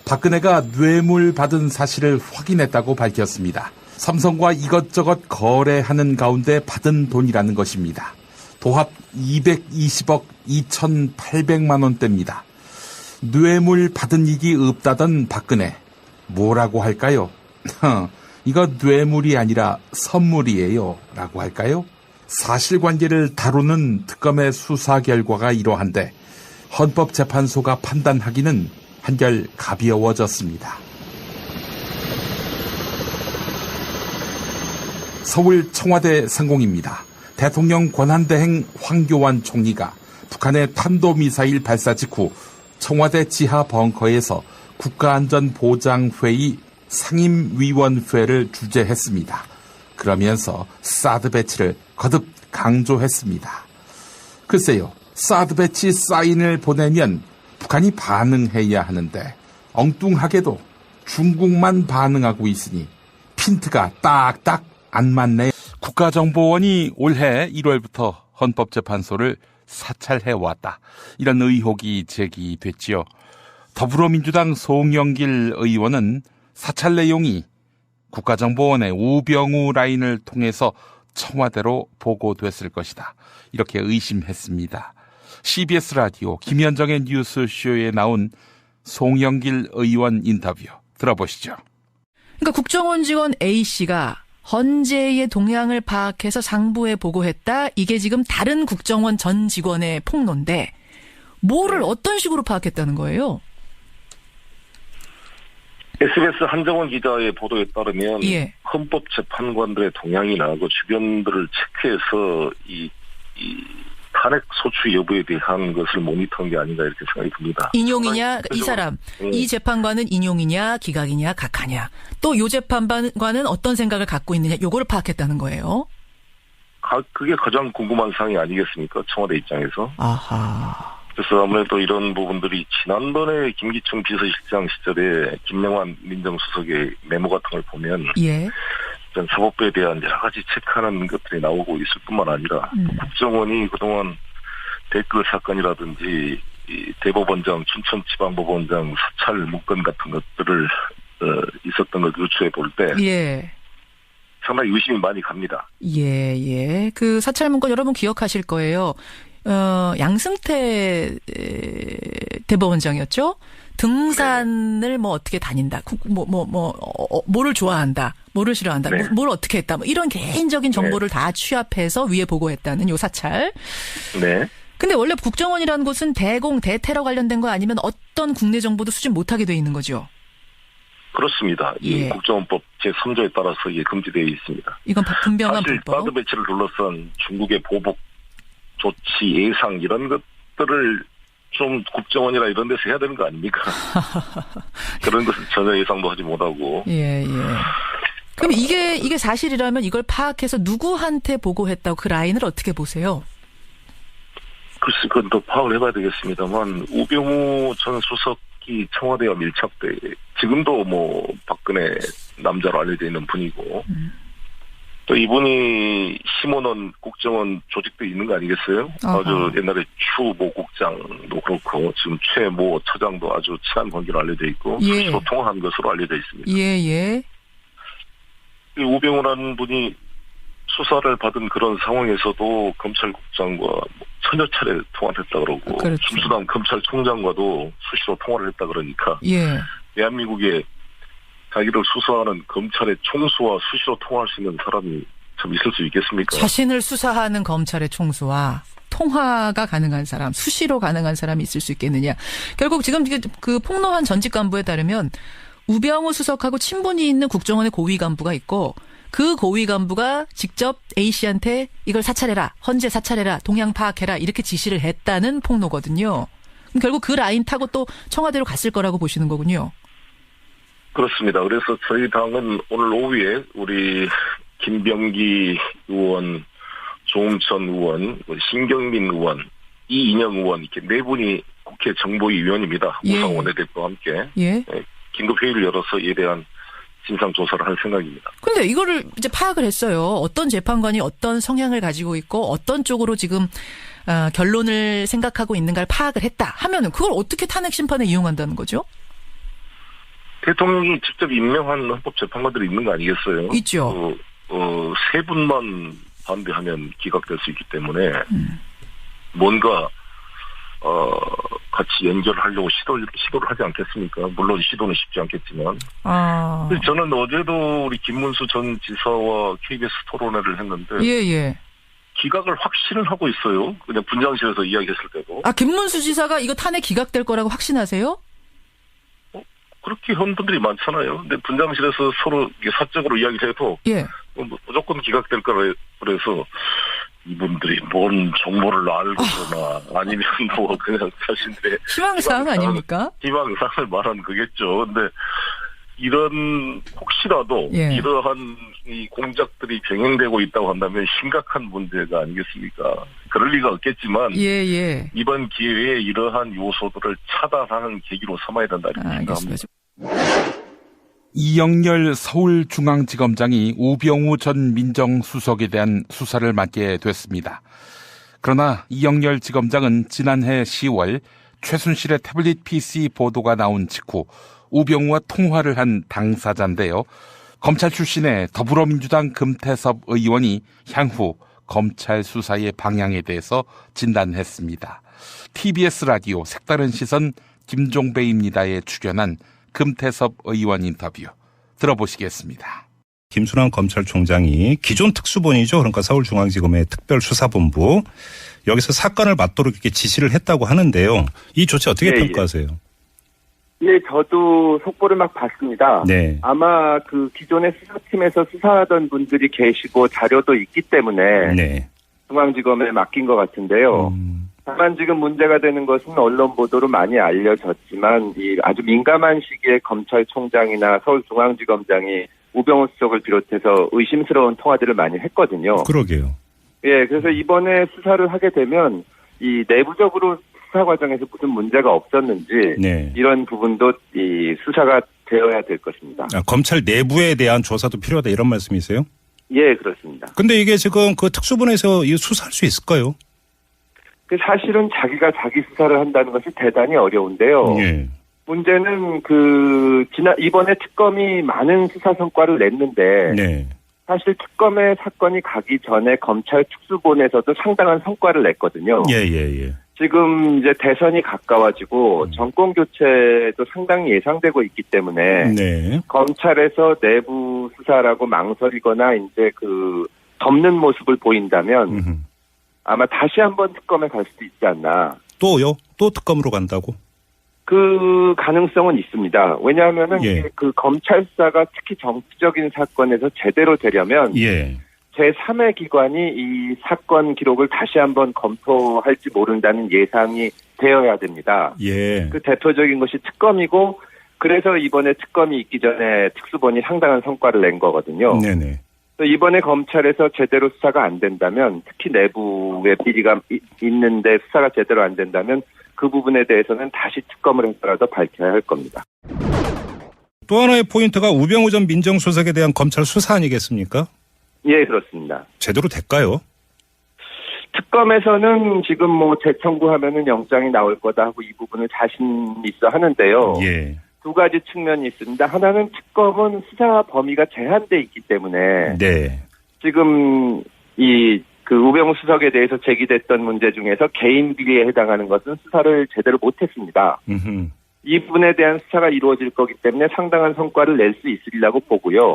박근혜가 뇌물 받은 사실을 확인했다고 밝혔습니다. 삼성과 이것저것 거래하는 가운데 받은 돈이라는 것입니다. 도합 220억 2,800만 원대입니다. 뇌물 받은 이익이 없다던 박근혜. 뭐라고 할까요? 이거 뇌물이 아니라 선물이에요. 라고 할까요? 사실관계를 다루는 특검의 수사 결과가 이러한데 헌법재판소가 판단하기는 한결 가벼워졌습니다. 서울 청와대 상공입니다. 대통령 권한대행 황교안 총리가 북한의 탄도미사일 발사 직후 청와대 지하 벙커에서 국가안전보장회의 상임위원회를 주재했습니다. 그러면서 사드 배치를 거듭 강조했습니다. 글쎄요, 사드 배치 사인을 보내면 북한이 반응해야 하는데 엉뚱하게도 중국만 반응하고 있으니 핀트가 딱딱 안 맞네. 국가정보원이 올해 1월부터 헌법재판소를 사찰해왔다. 이런 의혹이 제기됐지요. 더불어민주당 송영길 의원은 사찰 내용이 국가정보원의 우병우 라인을 통해서 청와대로 보고됐을 것이다. 이렇게 의심했습니다. CBS 라디오 김현정의 뉴스쇼에 나온 송영길 의원 인터뷰 들어보시죠. 그러니까 국정원 직원 A씨가 헌재의 동향을 파악해서 상부에 보고했다. 이게 지금 다른 국정원 전 직원의 폭로인데 뭐를 어떤 식으로 파악했다는 거예요? SBS 한정원 기자의 보도에 따르면 예. 헌법재판관들의 동향이나 그 주변들을 체크해서 이 탄핵 소추 여부에 대한 것을 모니터한 게 아닌가 이렇게 생각이 듭니다. 인용이냐 이 사람 이 재판관은 인용이냐 기각이냐 각하냐 또 요 재판관은 어떤 생각을 갖고 있느냐 요거를 파악했다는 거예요. 그게 가장 궁금한 사항이 아니겠습니까? 청와대 입장에서. 아하. 그래서 아무래도 이런 부분들이 지난번에 김기춘 비서실장 시절에 김명환 민정수석의 메모 같은 걸 보면 예. 사법부에 대한 여러 가지 체크하는 것들이 나오고 있을 뿐만 아니라 국정원이 그동안 댓글 사건이라든지 이 대법원장, 춘천지방법원장 사찰 문건 같은 것들을 있었던 걸 유추해 볼 때 예. 상당히 의심이 많이 갑니다. 예. 그 사찰 문건 여러분 기억하실 거예요. 양승태 대법원장이었죠. 등산을 뭐 어떻게 다닌다. 뭐를 좋아한다. 뭐를 싫어한다. 네. 뭘 어떻게 했다. 뭐 이런 개인적인 정보를 다 취합해서 위에 보고했다는 요 사찰. 네. 근데 원래 국정원이라는 곳은 대공, 대테러 관련된 거 아니면 어떤 국내 정보도 수집 못하게 돼 있는 거죠. 그렇습니다. 이 예. 국정원법 제3조에 따라서 이게 금지되어 있습니다. 이건 분명한 사실 불법. 사드 배치를 둘러싼 중국의 보복 조치 예상 이런 것들을 좀 국정원이나 이런 데서 해야 되는 거 아닙니까? 그런 것은 전혀 예상도 하지 못하고. 예. 그럼 이게 사실이라면 이걸 파악해서 누구한테 보고했다고 그 라인을 어떻게 보세요? 글쎄, 그건 더 파악을 해봐야 되겠습니다만, 우병우 전 수석이 청와대와 밀착돼, 지금도 뭐, 박근혜 남자로 알려져 있는 분이고, 또 이분이 심어놓은 국정원 조직도 있는 거 아니겠어요? 어허. 아주 옛날에 추모 국장도 그렇고, 지금 최모 처장도 아주 친한 관계로 알려져 있고, 예. 수시로 통화한 것으로 알려져 있습니다. 예. 이 우병우라는 분이 수사를 받은 그런 상황에서도 검찰국장과 천여 차례 통화를 했다 그러고, 그렇죠. 김수남 검찰총장과도 수시로 통화를 했다 그러니까, 예. 대한민국에 자기를 수사하는 검찰의 총수와 수시로 통화할 수 있는 사람이 참 있을 수 있겠습니까? 자신을 수사하는 검찰의 총수와 통화가 가능한 사람, 수시로 가능한 사람이 있을 수 있겠느냐. 결국 지금 그 폭로한 전직 간부에 따르면 우병우 수석하고 친분이 있는 국정원의 고위 간부가 있고 그 고위 간부가 직접 A씨한테 이걸 사찰해라, 헌재 사찰해라, 동향 파악해라 이렇게 지시를 했다는 폭로거든요. 그럼 결국 그 라인 타고 또 청와대로 갔을 거라고 보시는 거군요. 그렇습니다. 그래서 저희 당은 오늘 오후에 우리 김병기 의원, 조홍천 의원, 신경민 의원, 이인영 의원 이렇게 네 분이 국회 정보위 위원입니다. 예. 우상 원내대표와 함께 예. 긴급 회의를 열어서 이에 대한 진상 조사를 할 생각입니다. 근데 이거를 이제 파악을 했어요. 어떤 재판관이 어떤 성향을 가지고 있고 어떤 쪽으로 지금 결론을 생각하고 있는가를 파악을 했다 하면은 그걸 어떻게 탄핵 심판에 이용한다는 거죠? 대통령이 직접 임명한 헌법재판관들이 있는 거 아니겠어요? 있죠. 세 분만 반대하면 기각될 수 있기 때문에 뭔가 같이 연결하려고 시도를 하지 않겠습니까? 물론 시도는 쉽지 않겠지만. 저는 어제도 우리 김문수 전 지사와 KBS 토론회를 했는데. 예. 기각을 확신을 하고 있어요. 그냥 분장실에서 이야기했을 때도. 김문수 지사가 이거 탄핵 기각될 거라고 확신하세요? 그렇게 한 분들이 많잖아요. 근데 분장실에서 서로 사적으로 이야기를 해도. 예. 무조건 기각될 거라 그래서 이분들이 뭔 정보를 알고 그러나 아니면 뭐 그냥 자신들의 희망사항 아닙니까? 희망사항을 말한 거겠죠. 근데 이런 혹시라도 이러한 이 공작들이 병행되고 있다고 한다면 심각한 문제가 아니겠습니까? 그럴 리가 없겠지만 이번 기회에 이러한 요소들을 차단하는 계기로 삼아야 된다 이렇게 생각합니다. 이영렬 서울중앙지검장이 우병우 전 민정수석에 대한 수사를 맡게 됐습니다. 그러나 이영렬 지검장은 지난해 10월 최순실의 태블릿 PC 보도가 나온 직후 우병우와 통화를 한 당사자인데요. 검찰 출신의 더불어민주당 금태섭 의원이 향후 검찰 수사의 방향에 대해서 진단했습니다. TBS 라디오 색다른 시선 김종배입니다에 출연한 금태섭 의원 인터뷰 들어보시겠습니다. 김순환 검찰총장이 기존 특수본이죠. 그러니까 서울중앙지검의 특별수사본부 여기서 사건을 맡도록 이렇게 지시를 했다고 하는데요. 이 조치 어떻게 평가하세요? 예, 저도 속보를 막 봤습니다. 네. 아마 그 기존의 수사팀에서 수사하던 분들이 계시고 자료도 있기 때문에 중앙지검에 맡긴 것 같은데요. 다만 지금 문제가 되는 것은 언론 보도로 많이 알려졌지만 이 아주 민감한 시기에 검찰총장이나 서울중앙지검장이 우병우 수석을 비롯해서 의심스러운 통화들을 많이 했거든요. 그러게요. 예, 그래서 이번에 수사를 하게 되면 이 내부적으로 수사 과정에서 무슨 문제가 없었는지 이런 부분도 이 수사가 되어야 될 것입니다. 검찰 내부에 대한 조사도 필요하다 이런 말씀이세요? 예, 그렇습니다. 근데 이게 지금 그 특수본에서 이 수사할 수 있을까요? 사실은 자기가 자기 수사를 한다는 것이 대단히 어려운데요. 문제는 이번에 특검이 많은 수사 성과를 냈는데 사실 특검의 사건이 가기 전에 검찰 특수본에서도 상당한 성과를 냈거든요. 지금 이제 대선이 가까워지고 정권 교체도 상당히 예상되고 있기 때문에 검찰에서 내부 수사라고 망설이거나 이제 덮는 모습을 보인다면 아마 다시 한번 특검에 갈 수도 있지 않나. 또요? 또 특검으로 간다고? 그 가능성은 있습니다. 왜냐하면은 그 검찰 수사가 특히 정치적인 사건에서 제대로 되려면 제3의 기관이 이 사건 기록을 다시 한번 검토할지 모른다는 예상이 되어야 됩니다. 그 대표적인 것이 특검이고 그래서 이번에 특검이 있기 전에 특수본이 상당한 성과를 낸 거거든요. 이번에 검찰에서 제대로 수사가 안 된다면 특히 내부에 비리가 있는데 수사가 제대로 안 된다면 그 부분에 대해서는 다시 특검을 해서라도 밝혀야 할 겁니다. 또 하나의 포인트가 우병우 전 민정수석에 대한 검찰 수사 아니겠습니까? 예, 그렇습니다. 제대로 될까요? 특검에서는 지금 재청구하면은 영장이 나올 거다 하고 이 부분을 자신 있어 하는데요. 두 가지 측면이 있습니다. 하나는 특검은 수사 범위가 제한돼 있기 때문에 지금 우병우 수석에 대해서 제기됐던 문제 중에서 개인 비리에 해당하는 것은 수사를 제대로 못했습니다. 이 부분에 대한 수사가 이루어질 거기 때문에 상당한 성과를 낼 수 있으리라고 보고요.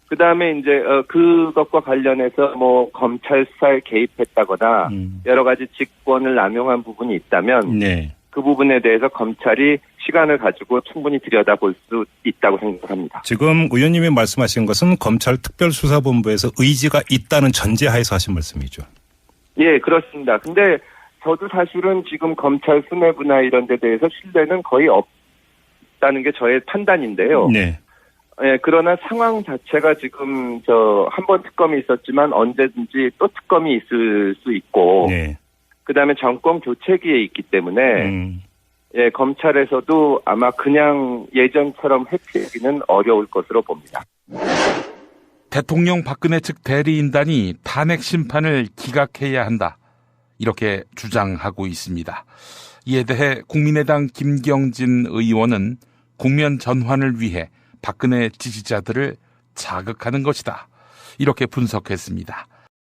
그 다음에 이제 그것과 관련해서 검찰 수사에 개입했다거나 여러 가지 직권을 남용한 부분이 있다면 그 부분에 대해서 검찰이 시간을 가지고 충분히 들여다볼 수 있다고 생각합니다. 지금 의원님이 말씀하신 것은 검찰 특별수사본부에서 의지가 있다는 전제하에서 하신 말씀이죠. 예, 그렇습니다. 근데 저도 사실은 지금 검찰 수뇌부나 이런 데 대해서 신뢰는 거의 없다는 게 저의 판단인데요. 그러나 상황 자체가 지금 한 번 특검이 있었지만 언제든지 또 특검이 있을 수 있고 그다음에 정권 교체기에 있기 때문에 검찰에서도 아마 그냥 예전처럼 회피하기는 어려울 것으로 봅니다. 대통령 박근혜 측 대리인단이 탄핵 심판을 기각해야 한다. 이렇게 주장하고 있습니다. 이에 대해 국민의당 김경진 의원은 국면 전환을 위해 박근혜 지지자들을 자극하는 것이다. 이렇게 분석했습니다.